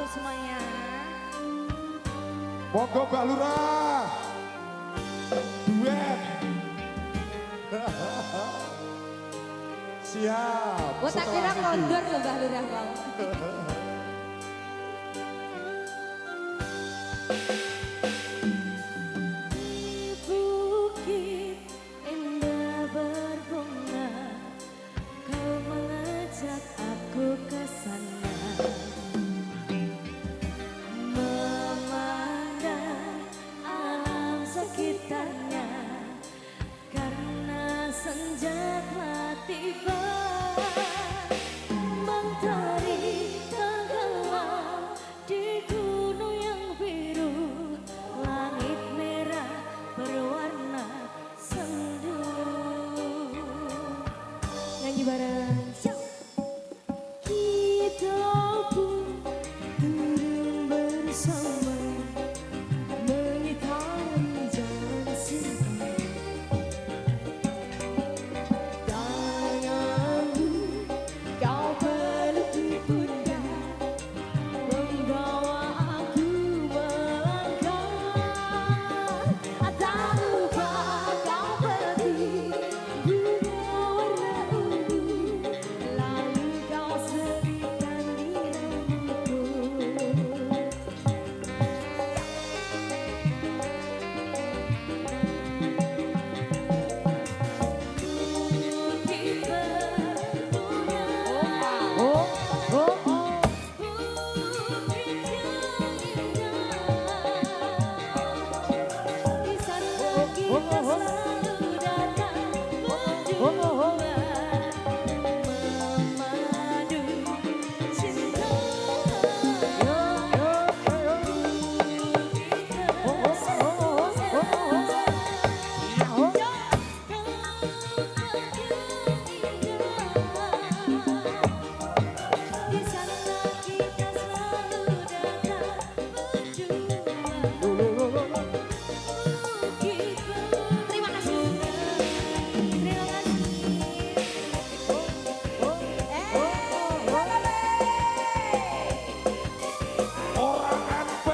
untuk semuanya. Monggo Mbak Lurah. Duet. Siap. Oh tak kira kondor loh Mbak Lurah Bang. Bukit indah berbunga, kau mengajak aku ke sana. Memandang alam sekitarnya, karena senja telah tiba. Mentari tenggelam di gunung yang biru, langit merah berwarna sendu. Nyanyi bareng. Kita pun turun bersama, mengitari jalan cinta. Tanganmu kau peluk di pundak, membawa aku melangkah. Tak lupa kau pergi bunga warna ungu, lalu kau selipkan di rambutku. Bukit berbunga, bukit yang indah, di sana kita selalu datang berdua, memadu cinta. Di sana kita selalu datang berdua. Terima kasih. Terima Orang NP.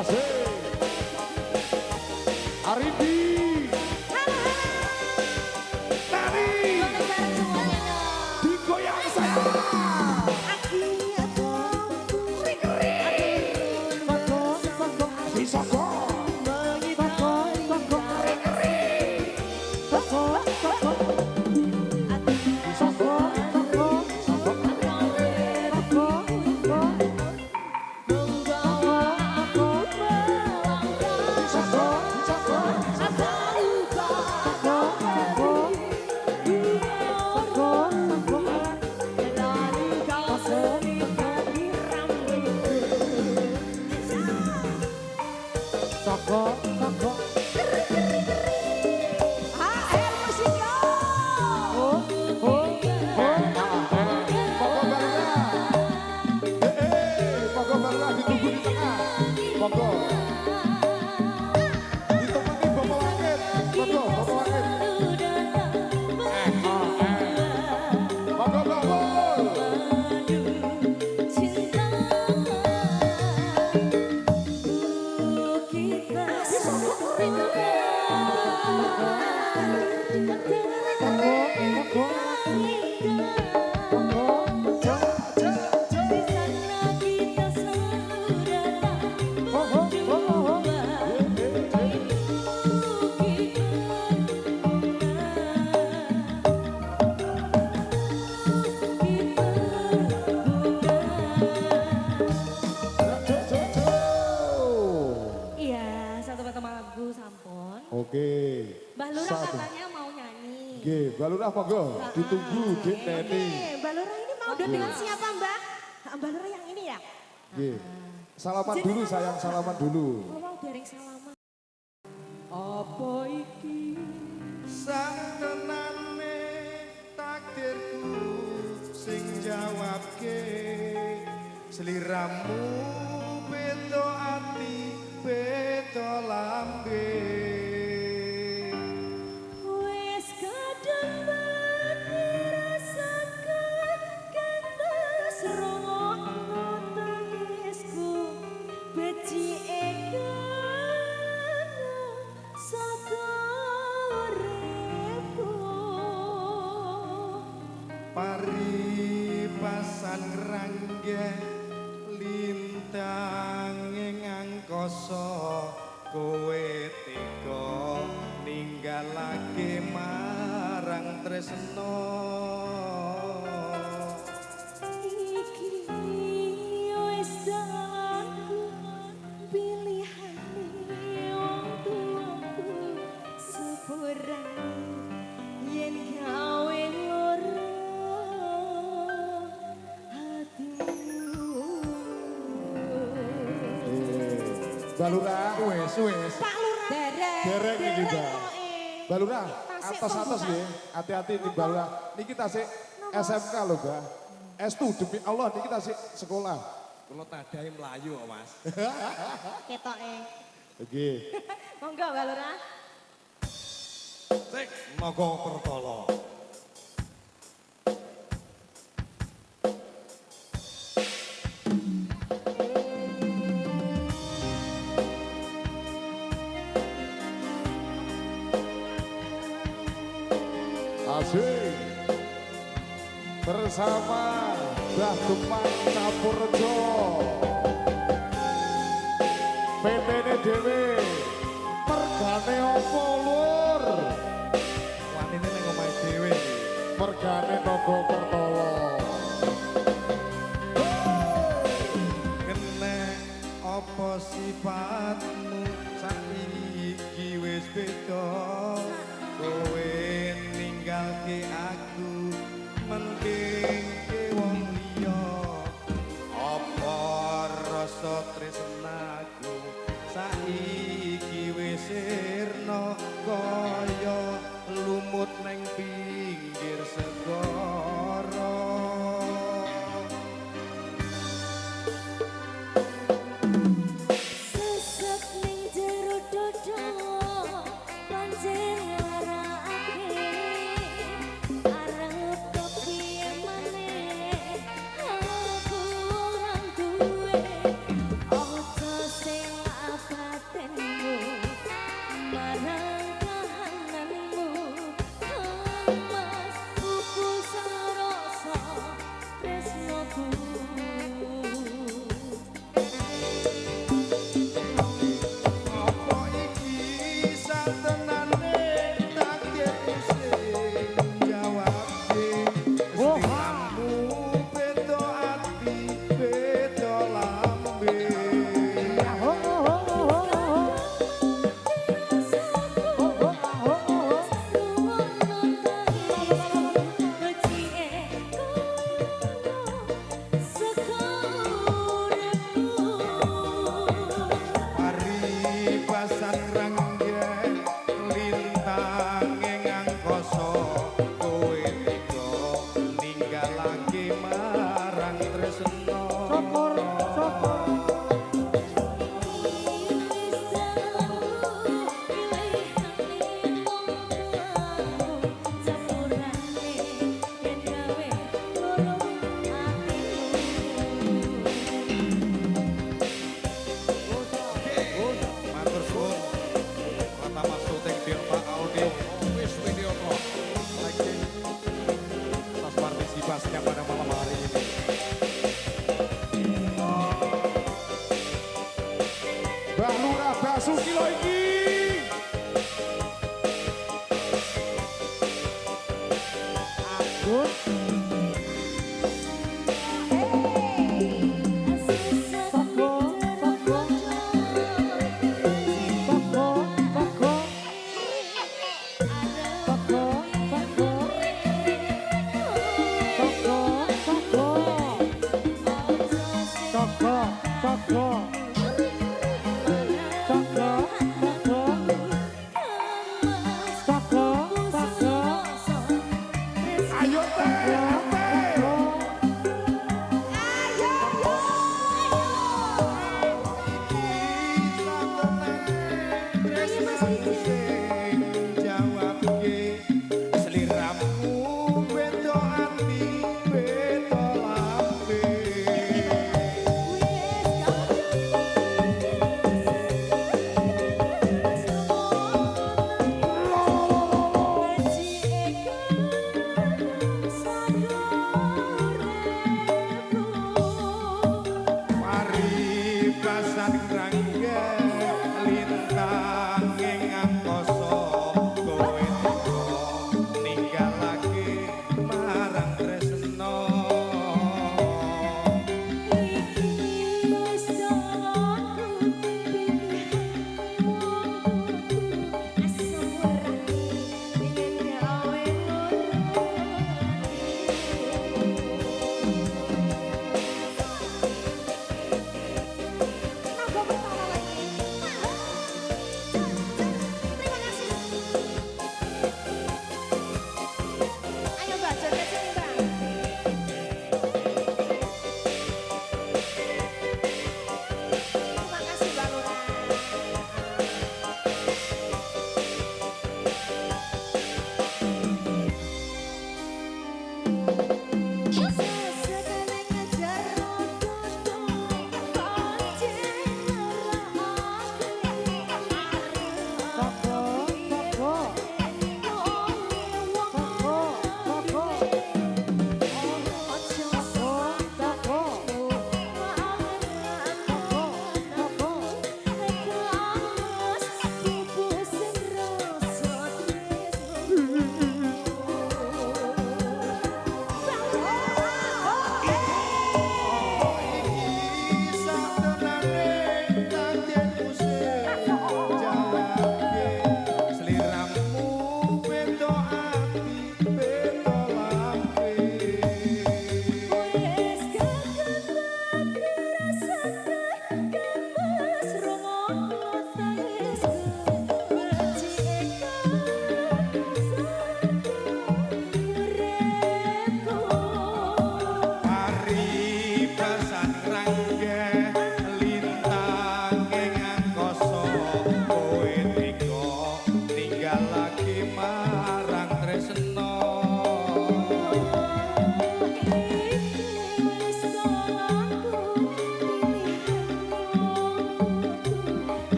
Asik. Aridi. Nani. Digoyang saya. Disoko. Monggo Mbak Lurah ditunggu di tengah. Monggo. Ditemani Bapak Wakil. Monggo Bapak Wakil. Monggo Mbak Pul. cinta. Bukit Iya, satu pertemuan lagu sampun. Oke. Mbak Lurah Satu. katanya mau nyanyi. Oke, Mbak Lurah monggo. Ditunggu Dek Neni. Mbak Lurah ini mau duet dengan siapa Mbak? Mbak Lurah yang ini ya? Oke. Salaman dulu sayang, salaman dulu. Mau dereng salaman. Apa iki santenane takdirku sing jawabke sliramu beda ati beda lambe Wes kadang banget paribasan rangge lintang ing angkasa kowe tega ninggalake marang tresna Iki wis dalanku pilihane wong tuaku sepurane yen gawe ora hatimu. Balura, wes. Pak Lurah. Derek iki, Mbak. pokoke. Balura, Tasik atas-atas kok, nggih. Hati-hati nih Balura. Niki tasik SMK lho, Mbak. S2 demi Allah niki tasik sekolah. kula tadahi mlayu kok Mas Ketoke. Nggih. Monggo Mbak Lurah. sik naga pertala Asik. Bersama Mbah Gemang Campurrejo. PT-ne dhewe. Mergane opo lur? wanine ning omahe dhewe iki Mergane Naga Kertala. kene apa sifatmu saiki wis beda kowe ninggalke aku mending ke wong liya apa rasa tresnaku saiki wis sirna kaya lumut nang pinggir segara Sesek ning jero dodo pancen larake arep kepiye maneh aku ora duwe ojo sing abatenmu marang kahananmu mas buku sarasa tresnoku. Apa iki satenane takdirku sing jawabke Istimewamu beda ati beda lambe paribasan rangge lintang ing angkasa kowe tega ninggalake marang tresna matur suwun pertama syuting di Pak Audio wis video call lagi atas partisipasinya pada malam hari ini Mbah Lurah Basuki lho iki. Ayo teh.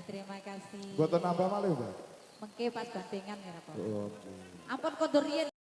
terima kasih. Buatan nambah malih, Mbak. Mengke pas gantengan ya, Pak. Oh, oke. Ampun kondur riyen.